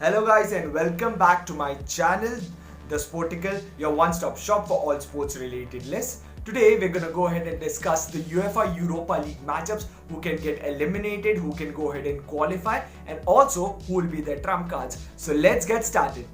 Hello guys and welcome back to my channel, The Sportical, your one-stop shop for all sports related lists. Today we're gonna go ahead and discuss the UEFA Europa League matchups, who can get eliminated, who can go ahead and qualify, and also who will be their trump cards. So let's get started.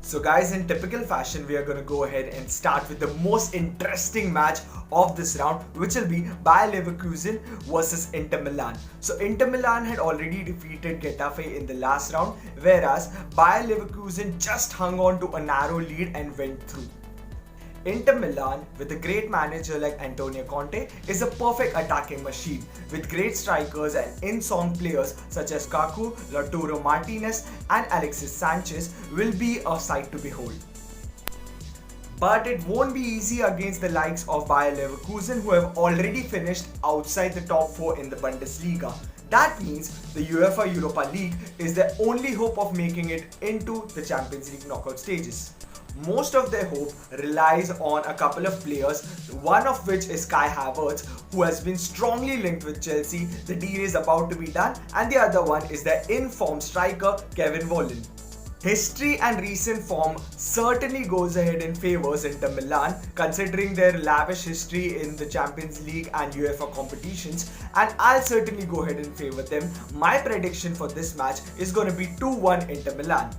So guys, in typical fashion, we are going to go ahead and start with the most interesting match of this round, which will be Bayer Leverkusen versus Inter Milan. So Inter Milan had already defeated Getafe in the last round, whereas Bayer Leverkusen just hung on to a narrow lead and went through. Inter Milan, with a great manager like Antonio Conte, is a perfect attacking machine with great strikers and in-song players such as Kaku, Lautaro Martinez and Alexis Sanchez will be a sight to behold. But it won't be easy against the likes of Bayer Leverkusen, who have already finished outside the top 4 in the Bundesliga. That means the UEFA Europa League is their only hope of making it into the Champions League knockout stages. Most of their hope relies on a couple of players, one of which is Kai Havertz, who has been strongly linked with Chelsea. The deal is about to be done, and the other one is their in-form striker Kevin Volland. History and recent form certainly goes ahead in favours Inter Milan, considering their lavish history in the Champions League and UEFA competitions, and I'll certainly go ahead and favour them. My prediction for this match is going to be 2-1 Inter Milan.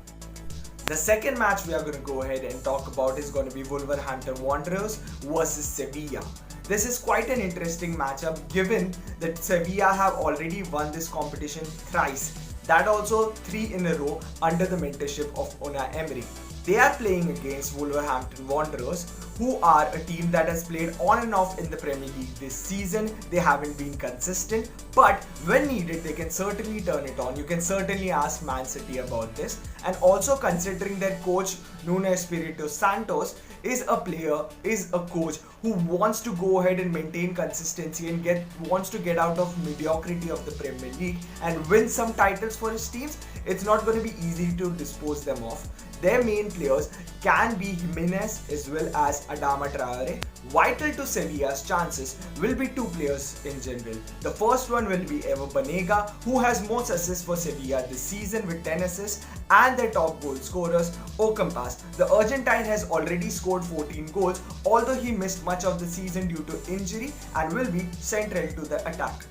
The second match we are going to go ahead and talk about is going to be Wolverhampton Wanderers versus Sevilla. This is quite an interesting matchup given that Sevilla have already won this competition thrice. That also 3 in a row under the mentorship of Unai Emery. They are playing against Wolverhampton Wanderers, who are a team that has played on and off in the Premier League this season. They haven't been consistent, but when needed they can certainly turn it on. You can certainly ask Man City about this. And also considering their coach Nuno Espirito Santos is a coach who wants to go ahead and maintain consistency and wants to get out of mediocrity of the Premier League and win some titles for his teams, it's not going to be easy to dispose them off. Their main players can be Jimenez as well as Adama Traore. Vital to Sevilla's chances will be 2 players in general. The first one will be Ever Banega, who has most assists for Sevilla this season with 10 assists, and their top goal scorers, Ocampos. The Argentine has already scored 14 goals, although he missed much of the season due to injury and will be central to the attack.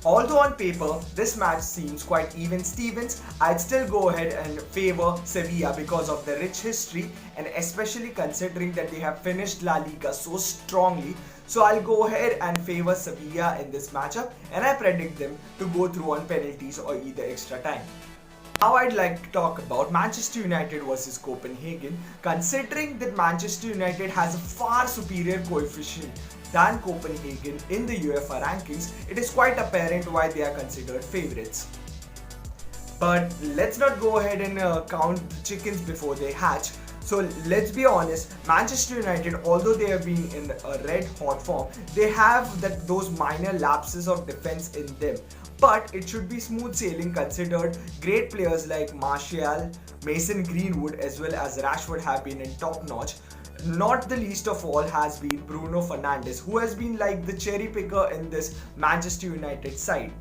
Although on paper this match seems quite even Stevens, I'd still go ahead and favour Sevilla because of their rich history and especially considering that they have finished La Liga so strongly. So I'll go ahead and favour Sevilla in this matchup, and I predict them to go through on penalties or either extra time. Now I'd like to talk about Manchester United versus Copenhagen, considering that Manchester United has a far superior coefficient than Copenhagen in the UEFA rankings. It is quite apparent why they are considered favourites. But let's not go ahead and count the chickens before they hatch. So let's be honest, Manchester United, although they have been in a red hot form, they have those minor lapses of defense in them. But it should be smooth sailing considered great players like Martial, Mason Greenwood as well as Rashford have been in top notch. Not the least of all has been Bruno Fernandes, who has been like the cherry picker in this Manchester United side.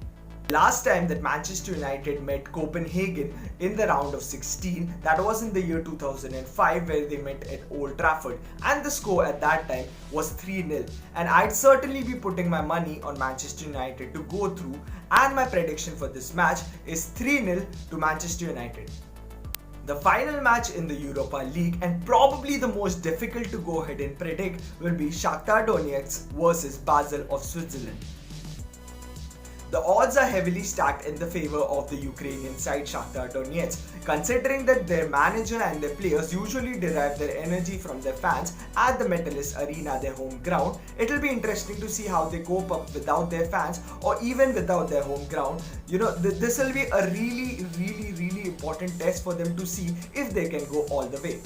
Last time that Manchester United met Copenhagen in the round of 16, that was in the year 2005, where they met at Old Trafford, and the score at that time was 3-0, and I'd certainly be putting my money on Manchester United to go through, and my prediction for this match is 3-0 to Manchester United. The final match in the Europa League, and probably the most difficult to go ahead and predict, will be Shakhtar Donetsk versus Basel of Switzerland. The odds are heavily stacked in the favour of the Ukrainian side Shakhtar Donetsk, considering that their manager and their players usually derive their energy from their fans at the Metalist Arena, their home ground. It'll be interesting to see how they cope up without their fans or even without their home ground. This will be a really important test for them to see if they can go all the way.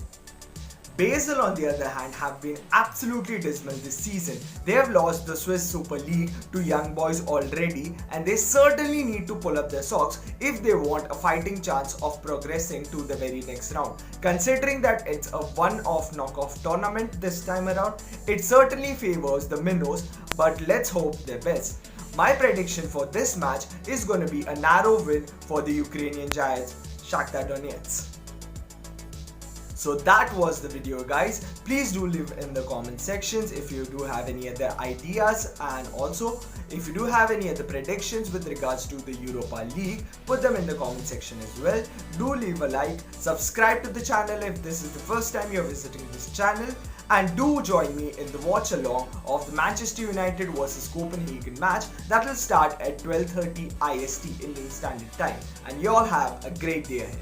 Basel, on the other hand, have been absolutely dismal this season. They have lost the Swiss Super League to Young Boys already, and they certainly need to pull up their socks if they want a fighting chance of progressing to the very next round. Considering that it's a one-off knockoff tournament this time around, it certainly favors the Minnows, but let's hope their best. My prediction for this match is going to be a narrow win for the Ukrainian Giants, Shakhtar Donetsk. So that was the video, guys. Please do leave in the comment sections if you do have any other ideas, and also if you do have any other predictions with regards to the Europa League, put them in the comment section as well. Do leave a like, subscribe to the channel if this is the first time you're visiting this channel, and do join me in the watch along of the Manchester United versus Copenhagen match that will start at 12:30 IST Indian Standard Time. And you all have a great day ahead.